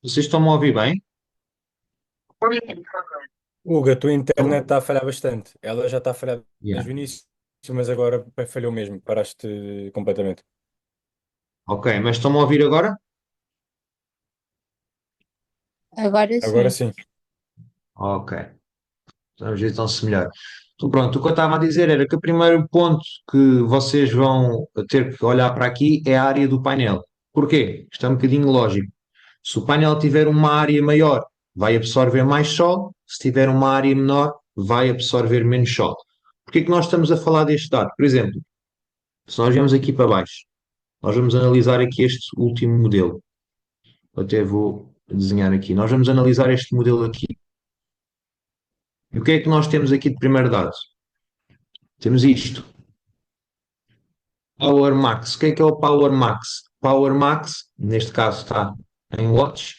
Vocês estão-me a ouvir bem? Hugo, a tua internet Estão? está a falhar bastante. Ela já está a falhar Yeah. desde o início, mas agora falhou mesmo. Paraste completamente. Ok, mas estão-me a ouvir agora? Agora Agora sim. sim. Ok, vamos ver então se melhor. Então, pronto, o que eu estava a dizer era que o primeiro ponto que vocês vão ter que olhar para aqui é a área do painel. Porquê? Isto é um bocadinho lógico. Se o painel tiver uma área maior, vai absorver mais sol. Se tiver uma área menor, vai absorver menos sol. Porquê que nós estamos a falar deste dado? Por exemplo, se nós viemos aqui para baixo, nós vamos analisar aqui este último modelo. Até vou desenhar aqui. Nós vamos analisar este modelo aqui. E o que é que nós temos aqui de primeiro dado? Temos isto. Power Max. O que é o Power Max? Power Max, neste caso está em watts,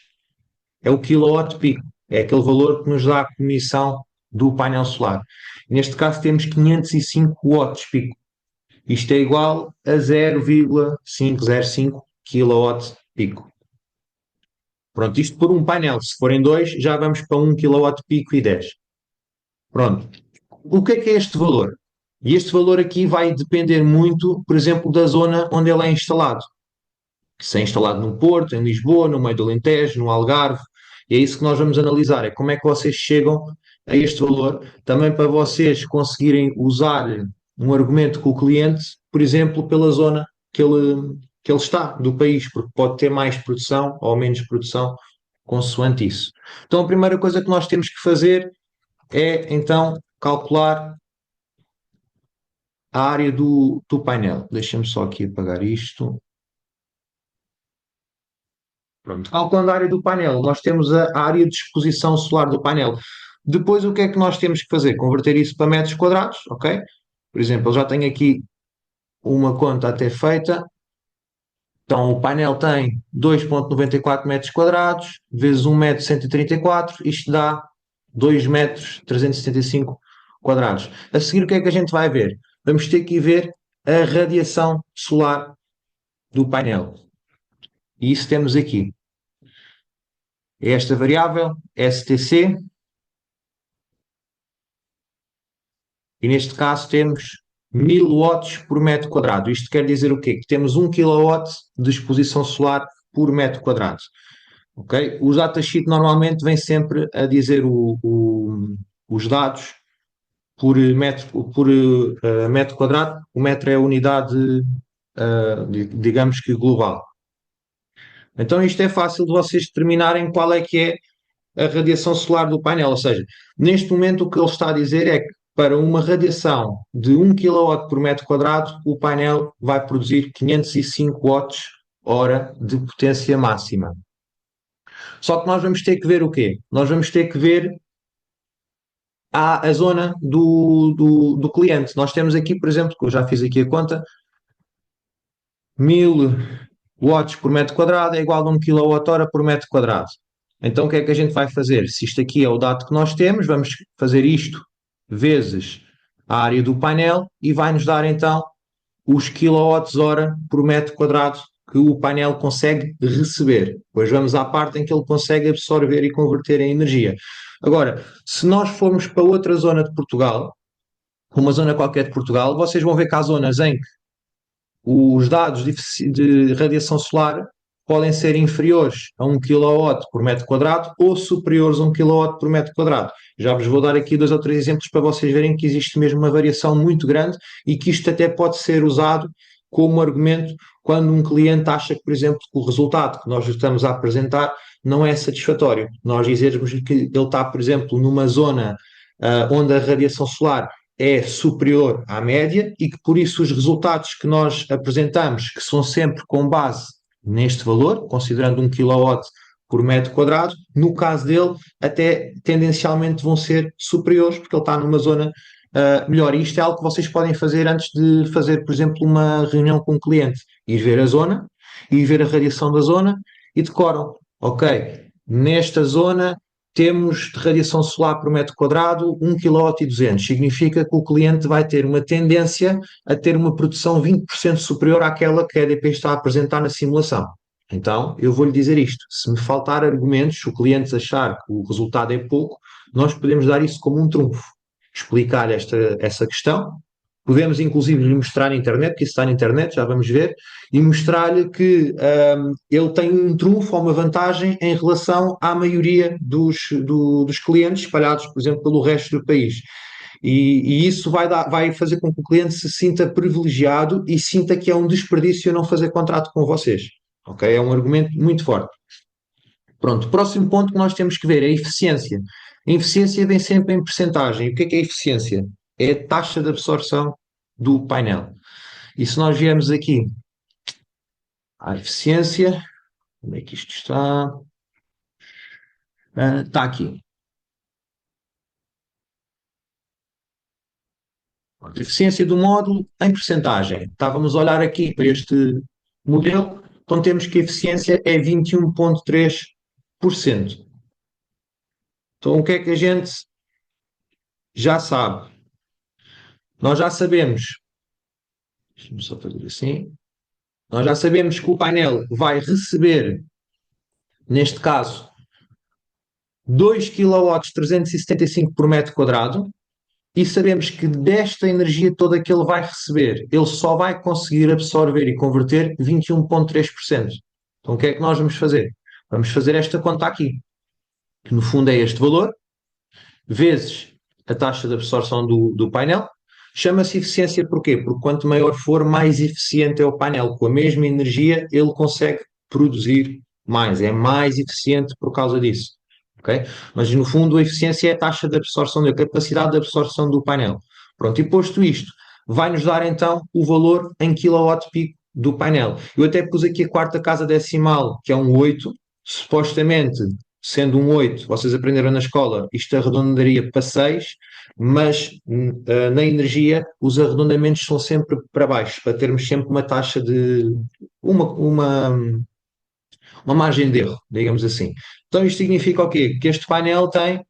é o kilowatt pico. É aquele valor que nos dá a comissão do painel solar. Neste caso temos 505 watts pico. Isto é igual a 0,505 kilowatt pico. Pronto, isto por um painel. Se forem dois, já vamos para 1 kilowatt pico e 10. Pronto. O que é este valor? E este valor aqui vai depender muito, por exemplo, da zona onde ele é instalado. Se é instalado no Porto, em Lisboa, no meio do Alentejo, no Algarve, e é isso que nós vamos analisar, é como é que vocês chegam a este valor, também para vocês conseguirem usar um argumento com o cliente, por exemplo, pela zona que ele está do país, porque pode ter mais produção ou menos produção consoante isso. Então a primeira coisa que nós temos que fazer é então calcular a área do painel. Deixa-me só aqui apagar isto. Pronto. Calculando a área do painel, nós temos a área de exposição solar do painel. Depois, o que é que nós temos que fazer? Converter isso para metros quadrados, ok? Por exemplo, eu já tenho aqui uma conta até feita. Então, o painel tem 2,94 metros quadrados, vezes 1,134 m, isto dá 2,375 m quadrados. A seguir, o que é que a gente vai ver? Vamos ter que ir ver a radiação solar do painel. E isso temos aqui. É esta variável, STC, e neste caso temos 1000 watts por metro quadrado. Isto quer dizer o quê? Que temos 1 kW de exposição solar por metro quadrado. Ok? O datasheet normalmente vem sempre a dizer os dados por metro quadrado. O metro é a unidade, digamos que global. Então isto é fácil de vocês determinarem qual é que é a radiação solar do painel. Ou seja, neste momento o que ele está a dizer é que para uma radiação de 1 kW por metro quadrado, o painel vai produzir 505 watts hora de potência máxima. Só que nós vamos ter que ver o quê? Nós vamos ter que ver a zona do cliente. Nós temos aqui, por exemplo, que eu já fiz aqui a conta, 1000 watts por metro quadrado é igual a 1 kWh por metro quadrado. Então o que é que a gente vai fazer? Se isto aqui é o dado que nós temos, vamos fazer isto vezes a área do painel e vai-nos dar então os quilowatts-hora por metro quadrado que o painel consegue receber. Depois vamos à parte em que ele consegue absorver e converter em energia. Agora, se nós formos para outra zona de Portugal, uma zona qualquer de Portugal, vocês vão ver que há zonas em que os dados de radiação solar podem ser inferiores a 1 kW por metro quadrado ou superiores a 1 kW por metro quadrado. Já vos vou dar aqui dois ou três exemplos para vocês verem que existe mesmo uma variação muito grande e que isto até pode ser usado como argumento quando um cliente acha que, por exemplo, que o resultado que nós estamos a apresentar não é satisfatório. Nós dizermos que ele está, por exemplo, numa zona onde a radiação solar é superior à média e que por isso os resultados que nós apresentamos, que são sempre com base neste valor, considerando 1 kW por metro quadrado, no caso dele até tendencialmente vão ser superiores, porque ele está numa zona melhor. E isto é algo que vocês podem fazer antes de fazer, por exemplo, uma reunião com um cliente, ir ver a zona, ir ver a radiação da zona e decoram, ok, nesta zona temos de radiação solar por metro quadrado 1,2 kW. Significa que o cliente vai ter uma tendência a ter uma produção 20% superior àquela que a EDP está a apresentar na simulação. Então, eu vou-lhe dizer isto: se me faltar argumentos, se o cliente achar que o resultado é pouco, nós podemos dar isso como um trunfo, explicar essa questão. Podemos, inclusive, lhe mostrar na internet, que isso está na internet, já vamos ver, e mostrar-lhe que ele tem um trunfo ou uma vantagem em relação à maioria dos clientes espalhados, por exemplo, pelo resto do país. E isso vai fazer com que o cliente se sinta privilegiado e sinta que é um desperdício não fazer contrato com vocês. Ok? É um argumento muito forte. Pronto, o próximo ponto que nós temos que ver é a eficiência. A eficiência vem sempre em percentagem. O que é a eficiência? É a taxa de absorção do painel. E se nós viemos aqui à eficiência, onde é que isto está? Está aqui. A eficiência do módulo em percentagem. Estávamos a olhar aqui para este modelo, então temos que a eficiência é 21,3%. Então o que é que a gente já sabe? Nós já sabemos, deixa-me só fazer assim, nós já sabemos que o painel vai receber, neste caso, 2 kW 375 por metro quadrado, e sabemos que desta energia toda que ele vai receber, ele só vai conseguir absorver e converter 21,3%. Então o que é que nós vamos fazer? Vamos fazer esta conta aqui, que no fundo é este valor, vezes a taxa de absorção do painel. Chama-se eficiência porquê? Porque quanto maior for, mais eficiente é o painel. Com a mesma energia, ele consegue produzir mais. É mais eficiente por causa disso. Okay? Mas, no fundo, a eficiência é a taxa de absorção, a capacidade de absorção do painel. Pronto, e posto isto, vai-nos dar, então, o valor em quilowatt-pico do painel. Eu até pus aqui a quarta casa decimal, que é um 8. Supostamente, sendo um 8, vocês aprenderam na escola, isto arredondaria para 6, mas na energia os arredondamentos são sempre para baixo, para termos sempre uma taxa de uma, uma, uma margem de erro, digamos assim. Então isto significa o quê? Que este painel tem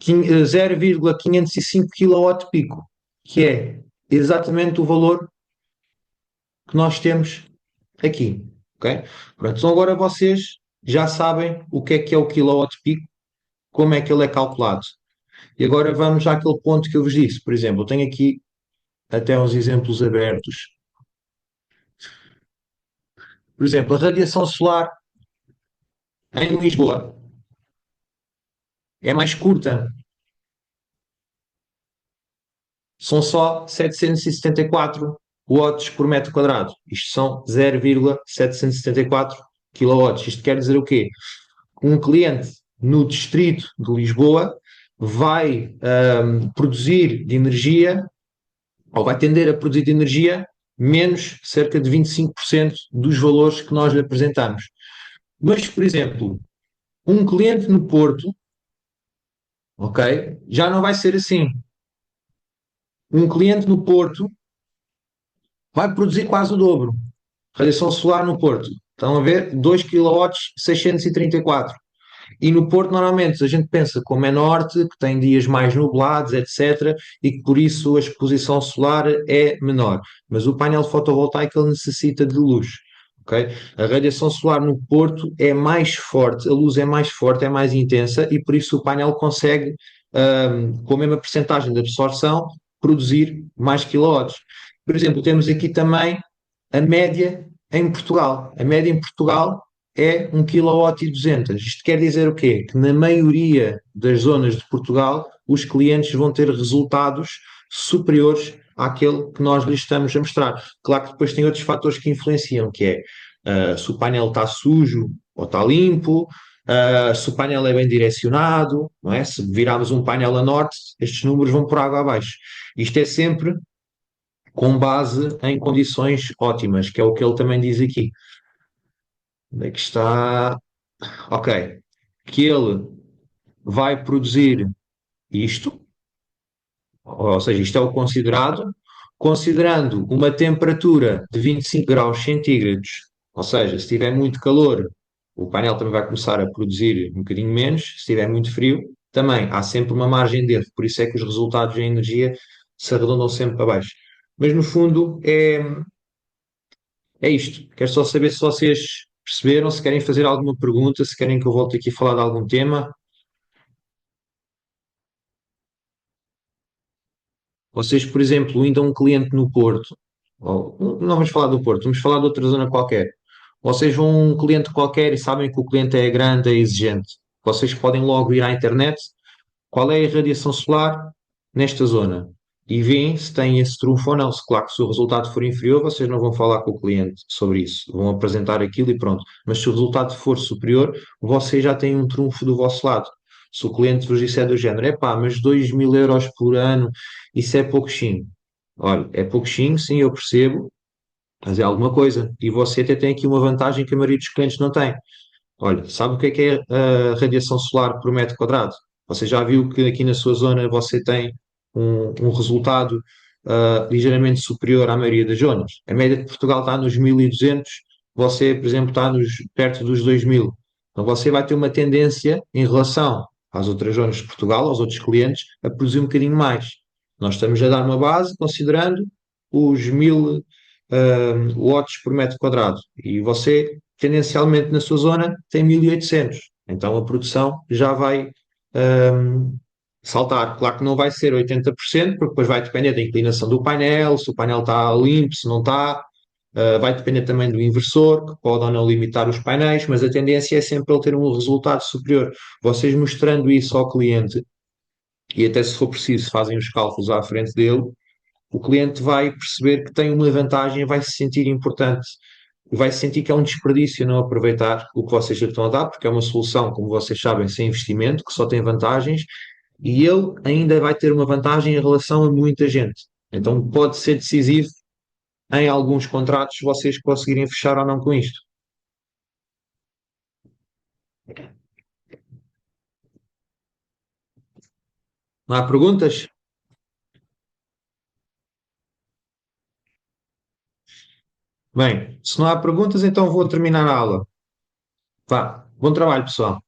0,505 kW pico, que é exatamente o valor que nós temos aqui. Ok? Pronto, então agora vocês já sabem o que é o quilowatt pico, como é que ele é calculado. E agora vamos àquele ponto que eu vos disse. Por exemplo, eu tenho aqui até uns exemplos abertos. Por exemplo, a radiação solar em Lisboa é mais curta. São só 774 watts por metro quadrado. Isto são 0,774 quilowatts. Isto quer dizer o quê? Um cliente no distrito de Lisboa vai produzir de energia, ou vai tender a produzir de energia, menos cerca de 25% dos valores que nós lhe apresentamos. Mas, por exemplo, um cliente no Porto, ok, já não vai ser assim. Um cliente no Porto vai produzir quase o dobro. Radiação solar no Porto. Estão a ver? 2 kW 634. E no Porto, normalmente, a gente pensa como é norte, que tem dias mais nublados, etc., e que por isso a exposição solar é menor. Mas o painel fotovoltaico ele necessita de luz. Okay? A radiação solar no Porto é mais forte, a luz é mais forte, é mais intensa, e por isso o painel consegue, com a mesma percentagem de absorção, produzir mais quilowatts. Por exemplo, temos aqui também a média em Portugal. A média em Portugal é 1 kW 200. Isto quer dizer o quê? Que na maioria das zonas de Portugal os clientes vão ter resultados superiores àquele que nós lhes estamos a mostrar. Claro que depois tem outros fatores que influenciam, que é se o painel está sujo ou está limpo, se o painel é bem direcionado, não é? Se virarmos um painel a norte, estes números vão por água abaixo. Isto é sempre com base em condições ótimas, que é o que ele também diz aqui. Onde é que está? Ok. Que ele vai produzir isto, ou seja, isto é o considerado, considerando uma temperatura de 25 graus centígrados, ou seja, se tiver muito calor, o painel também vai começar a produzir um bocadinho menos, se tiver muito frio, também há sempre uma margem de erro, por isso é que os resultados em energia se arredondam sempre para baixo. Mas no fundo É isto. Quero só saber se vocês perceberam, se querem fazer alguma pergunta, se querem que eu volte aqui a falar de algum tema. Vocês, por exemplo, ainda um cliente no Porto, não vamos falar do Porto, vamos falar de outra zona qualquer. Vocês vão a um cliente qualquer e sabem que o cliente é grande, é exigente. Vocês podem logo ir à internet, qual é a radiação solar nesta zona? E veem se tem esse trunfo ou não. Se, claro, que se o resultado for inferior, vocês não vão falar com o cliente sobre isso. Vão apresentar aquilo e pronto. Mas se o resultado for superior, vocês já têm um trunfo do vosso lado. Se o cliente vos disser do género, epá, mas 2.000 euros por ano, isso é pouquinho. Olha, é pouquinho, sim, eu percebo, mas é alguma coisa. E você até tem aqui uma vantagem que a maioria dos clientes não tem. Olha, sabe o que é a radiação solar por metro quadrado? Você já viu que aqui na sua zona você tem um resultado ligeiramente superior à maioria das zonas. A média de Portugal está nos 1.200, você, por exemplo, está perto dos 2.000. Então você vai ter uma tendência em relação às outras zonas de Portugal, aos outros clientes, a produzir um bocadinho mais. Nós estamos a dar uma base considerando os 1.000 watts por metro quadrado. E você tendencialmente na sua zona tem 1.800. Então a produção já vai saltar. Claro que não vai ser 80%, porque depois vai depender da inclinação do painel, se o painel está limpo, se não está. Vai depender também do inversor, que pode ou não limitar os painéis, mas a tendência é sempre ele ter um resultado superior. Vocês mostrando isso ao cliente, e até se for preciso, fazem os cálculos à frente dele, o cliente vai perceber que tem uma vantagem e vai se sentir importante. Vai se sentir que é um desperdício não aproveitar o que vocês lhe estão a dar, porque é uma solução, como vocês sabem, sem investimento, que só tem vantagens, e ele ainda vai ter uma vantagem em relação a muita gente. Então pode ser decisivo em alguns contratos vocês conseguirem fechar ou não com isto. Não há perguntas? Bem, se não há perguntas, então vou terminar a aula. Vá, bom trabalho, pessoal.